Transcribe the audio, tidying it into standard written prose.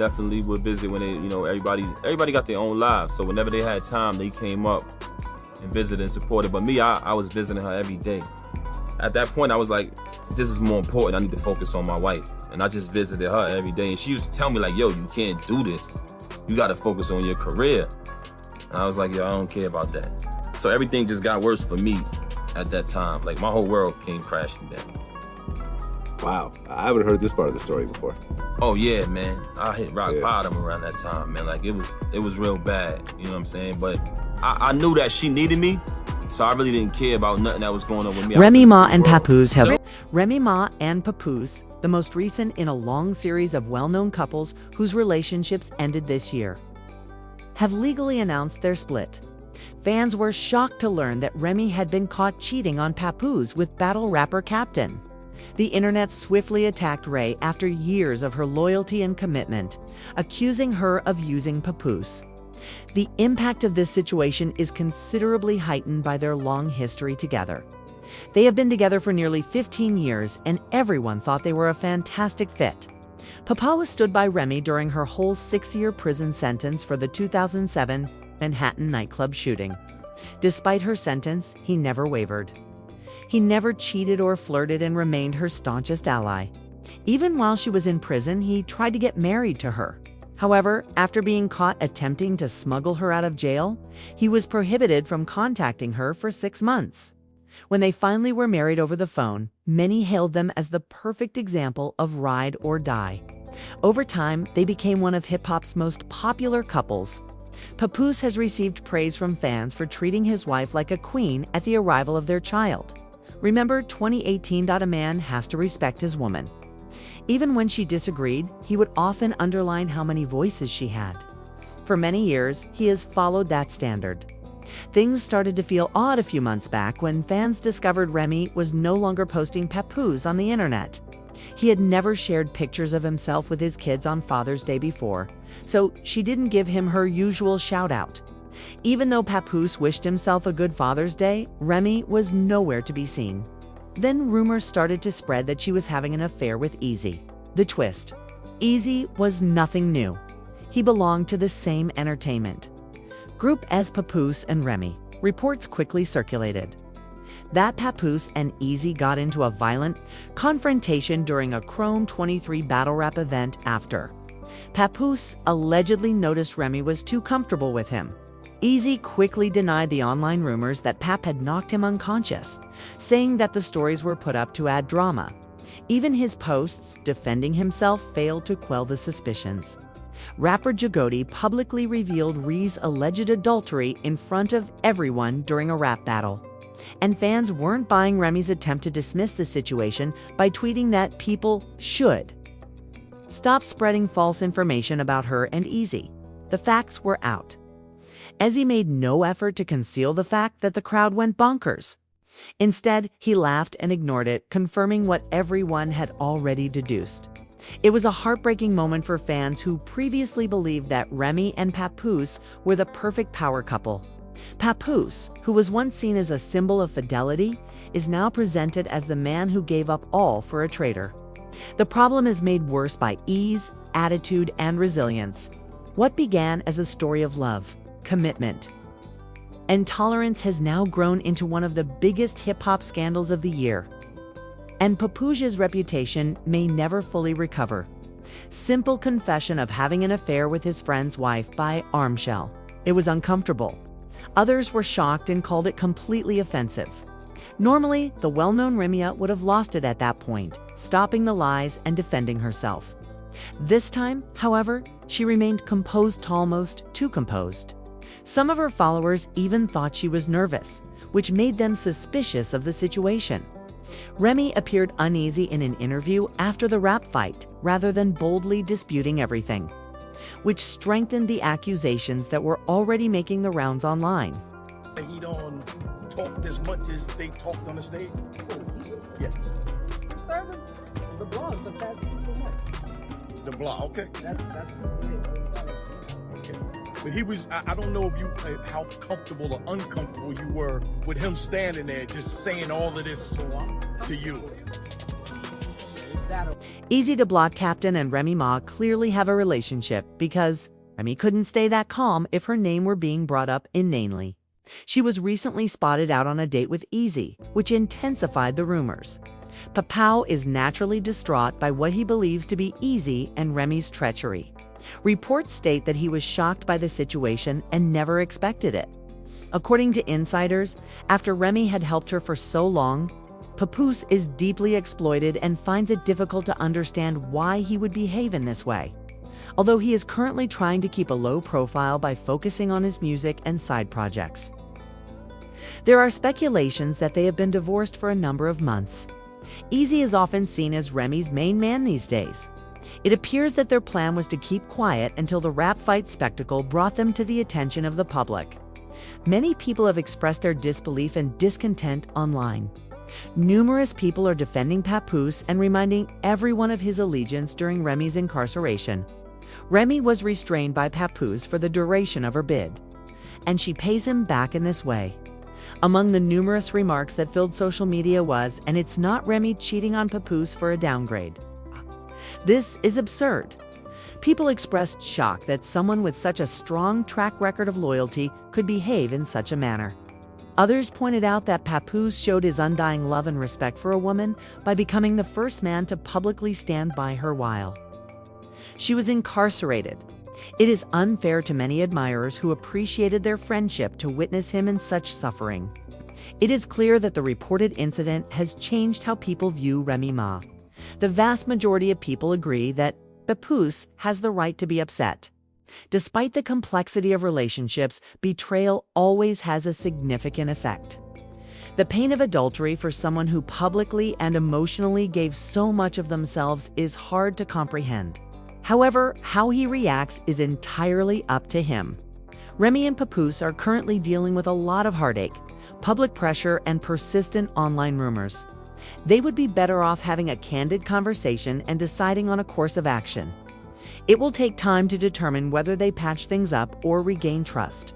definitely would visit when they, everybody got their own lives. So whenever they had time, they came up and visited and supported. But me, I was visiting her every day. At that point, I was like, this is more important. I need to focus on my wife. And I just visited her every day. And she used to tell me like, yo, you can't do this. You got to focus on your career. And I was like, yo, I don't care about that. So everything just got worse for me at that time. Like, my whole world came crashing down. Wow, I haven't heard this part of the story before. Oh yeah, man. I hit rock bottom around that time, man. Like, it was real bad, you know what I'm saying? But I knew that she needed me, so I really didn't care about nothing that was going on with me. Remy Ma and Papoose Remy Ma and Papoose, the most recent in a long series of well-known couples whose relationships ended this year, have legally announced their split. Fans were shocked to learn that Remy had been caught cheating on Papoose with battle rapper Captain. The internet swiftly attacked Ray after years of her loyalty and commitment, accusing her of using Papoose. The impact of this situation is considerably heightened by their long history together. They have been together for nearly 15 years, and everyone thought they were a fantastic fit. Papoose stood by Remy during her whole 6-year prison sentence for the 2007 Manhattan nightclub shooting. Despite her sentence, he never wavered. He never cheated or flirted and remained her staunchest ally. Even while she was in prison, he tried to get married to her. However, after being caught attempting to smuggle her out of jail, he was prohibited from contacting her for 6 months. When they finally were married over the phone, many hailed them as the perfect example of ride or die. Over time, they became one of hip-hop's most popular couples. Papoose has received praise from fans for treating his wife like a queen at the arrival of their child. Remember 2018. A man has to respect his woman. Even when she disagreed, he would often underline how many voices she had. For many years, he has followed that standard. Things started to feel odd a few months back when fans discovered Remy was no longer posting Papoose on the internet. He had never shared pictures of himself with his kids on Father's Day before, so she didn't give him her usual shout-out. Even though Papoose wished himself a good Father's Day, Remy was nowhere to be seen. Then rumors started to spread that she was having an affair with Eazy. The twist: Eazy was nothing new. He belonged to the same entertainment group as Papoose and Remy. Reports quickly circulated that Papoose and Eazy got into a violent confrontation during a Chrome 23 battle rap event after Papoose allegedly noticed Remy was too comfortable with him. Eazy quickly denied the online rumors that Pap had knocked him unconscious, saying that the stories were put up to add drama. Even his posts defending himself failed to quell the suspicions. Rapper Jagoti publicly revealed Ree's alleged adultery in front of everyone during a rap battle. And fans weren't buying Remy's attempt to dismiss the situation by tweeting that people should stop spreading false information about her and Eazy. The facts were out. Eazy made no effort to conceal the fact that the crowd went bonkers. Instead, he laughed and ignored it, confirming what everyone had already deduced. It was a heartbreaking moment for fans who previously believed that Remy and Papoose were the perfect power couple. Papoose, who was once seen as a symbol of fidelity, is now presented as the man who gave up all for a traitor. The problem is made worse by ease, attitude, and resilience. What began as a story of love, commitment, and tolerance has now grown into one of the biggest hip-hop scandals of the year. And Papoose's reputation may never fully recover. Simple confession of having an affair with his friend's wife by Armshell. It was uncomfortable. Others were shocked and called it completely offensive. Normally, the well-known Remy would have lost it at that point, stopping the lies and defending herself. This time, however, she remained composed, almost too composed. Some of her followers even thought she was nervous, which made them suspicious of the situation. Remy appeared uneasy in an interview after the rap fight, rather than boldly disputing everything, which strengthened the accusations that were already making the rounds online. He don't talk as much as they talked on the stage? Yes. That was the blogs the past couple months. The blog, okay. That's Okay. But he was, I don't know if you, how comfortable or uncomfortable you were with him standing there just saying all of this to you. Eazy to Block Captain and Remy Ma clearly have a relationship because Remy couldn't stay that calm if her name were being brought up inanely. She was recently spotted out on a date with Eazy, which intensified the rumors. Papoose is naturally distraught by what he believes to be Eazy and Remy's treachery. Reports state that he was shocked by the situation and never expected it. According to insiders, after Remy had helped her for so long, Papoose is deeply exploited and finds it difficult to understand why he would behave in this way. Although he is currently trying to keep a low profile by focusing on his music and side projects. There are speculations that they have been divorced for a number of months. Eazy is often seen as Remy's main man these days. It appears that their plan was to keep quiet until the rap fight spectacle brought them to the attention of the public. Many people have expressed their disbelief and discontent online. Numerous people are defending Papoose and reminding everyone of his allegiance during Remy's incarceration. Remy was restrained by Papoose for the duration of her bid, and she pays him back in this way. Among the numerous remarks that filled social media was, "And it's not Remy cheating on Papoose for a downgrade. This is absurd." People expressed shock that someone with such a strong track record of loyalty could behave in such a manner. Others pointed out that Papoose showed his undying love and respect for a woman by becoming the first man to publicly stand by her while she was incarcerated. It is unfair to many admirers who appreciated their friendship to witness him in such suffering. It is clear that the reported incident has changed how people view Remy Ma. The vast majority of people agree that Papoose has the right to be upset. Despite the complexity of relationships, betrayal always has a significant effect. The pain of adultery for someone who publicly and emotionally gave so much of themselves is hard to comprehend. However, how he reacts is entirely up to him. Remy and Papoose are currently dealing with a lot of heartache, public pressure, and persistent online rumors. They would be better off having a candid conversation and deciding on a course of action. It will take time to determine whether they patch things up or regain trust.